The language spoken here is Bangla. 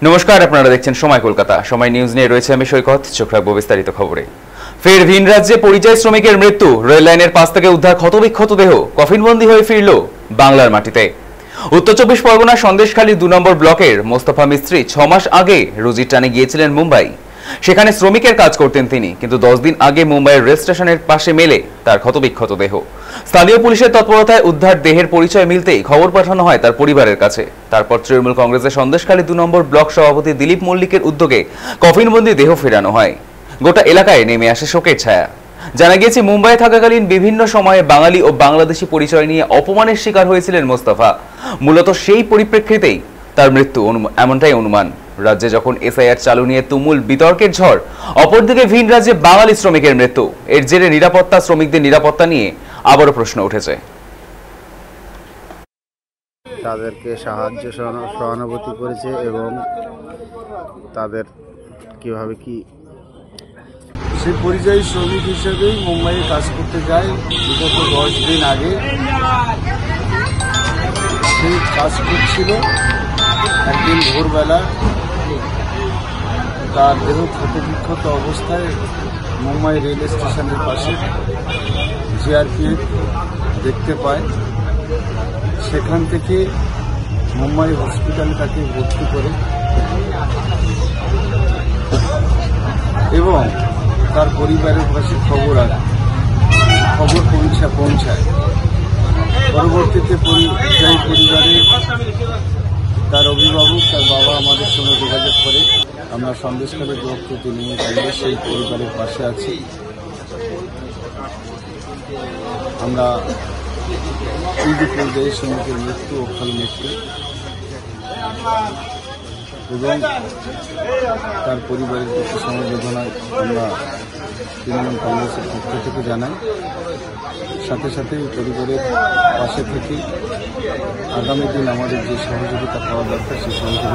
নমস্কার, আপনারা দেখছেন সময় কলকাতা। সময় নিউজ নিয়ে রয়েছে আমি সৈকত। চোখ রাখবো বিস্তারিত খবরে। ফের ভিন রাজ্যে পরিযায়ী শ্রমিকের মৃত্যু। রেল লাইনের পাশ থেকে উদ্ধার ক্ষতবিক্ষত দেহ, কফিনবন্দি হয়ে ফিরল বাংলার মাটিতে। উত্তর চব্বিশ পরগনার সন্দেশখালী 2 নম্বর ব্লকের মোস্তফা মিস্ত্রি 6 মাস আগে রুজির টানে গিয়েছিলেন মুম্বাই। সেখানে শ্রমিকের কাজ করতেন তিনি, কিন্তু 10 দিন আগে মুম্বাইয়ের রেল স্টেশনের পাশে মেলে তার ক্ষতবিক্ষত দেহ। স্থানীয় পুলিশের তৎপরতায় উদ্ধার দেহের পরিচয় মিলতেই খবর পাঠানো হয় তার পরিবারের কাছে। তারপর তৃণমূল কংগ্রেসের সন্দেশখালী 2 নম্বর ব্লক সভাপতি দিলীপ মল্লিকের উদ্যোগে কফিনবন্দি দেহ ফেরানো হয়। গোটা এলাকায় নেমে আসে শোকের ছায়া। জানা গিয়েছে, মুম্বাই থাকাকালীন বিভিন্ন সময়ে বাঙালি ও বাংলাদেশি পরিচয় নিয়ে অপমানের শিকার হয়েছিলেন মোস্তফা। মূলত সেই পরিপ্রেক্ষিতেই তার মৃত্যু এমনটাই অনুমান। রাজ্যে যখন এসআইআর চালু নিয়ে তুমুল বিতর্কের ঝড়, অপরদিকে ভিন রাজ্যে বাঙালি শ্রমিকের মৃত্যু। এর জেরে শ্রমিকদের নিরাপত্তা নিয়ে আবারও প্রশ্ন উঠেছে। তাদেরকে সাহায্য সহানুভূতি করেছে এবং তাদের কিভাবে কি সেই পরিযায়ী শ্রমিক হিসেবেই মুম্বাইয়ে কাজ করতে যায়। বিগত 10 দিন আগে সে কাজ করছিল। একদিন ভোরবেলা তার দেহ ক্ষতবিক্ষত অবস্থায় মুম্বাই রেল স্টেশনের পাশে জিআরপিএফ দেখতে পায়। সেখান থেকে মুম্বাই হসপিটালে তাকে ভর্তি করে এবং তার পরিবারের কাছে খবর পৌঁছায়। পরবর্তীতে পরিবারে তার অভিভাবক, তার বাবা আমাদের সঙ্গে যোগাযোগ করে। আমরা সন্দেশখালী ব্লক তৃণমূল কংগ্রেস সেই পরিবারের পাশে আছি। আমরা এই যে পরিযায়ী শ্রমিকের মৃত্যু, অকাল মৃত্যু এবং তার পরিবারের প্রতি সমবেদনা আমরা তৃণমূল কংগ্রেসের পক্ষ থেকে জানাই। সাথে সাথে পরিবারের পাশে থেকে আগামী দিন আমাদের যে সহযোগিতা পাওয়া দরকার সেই সহযোগিতা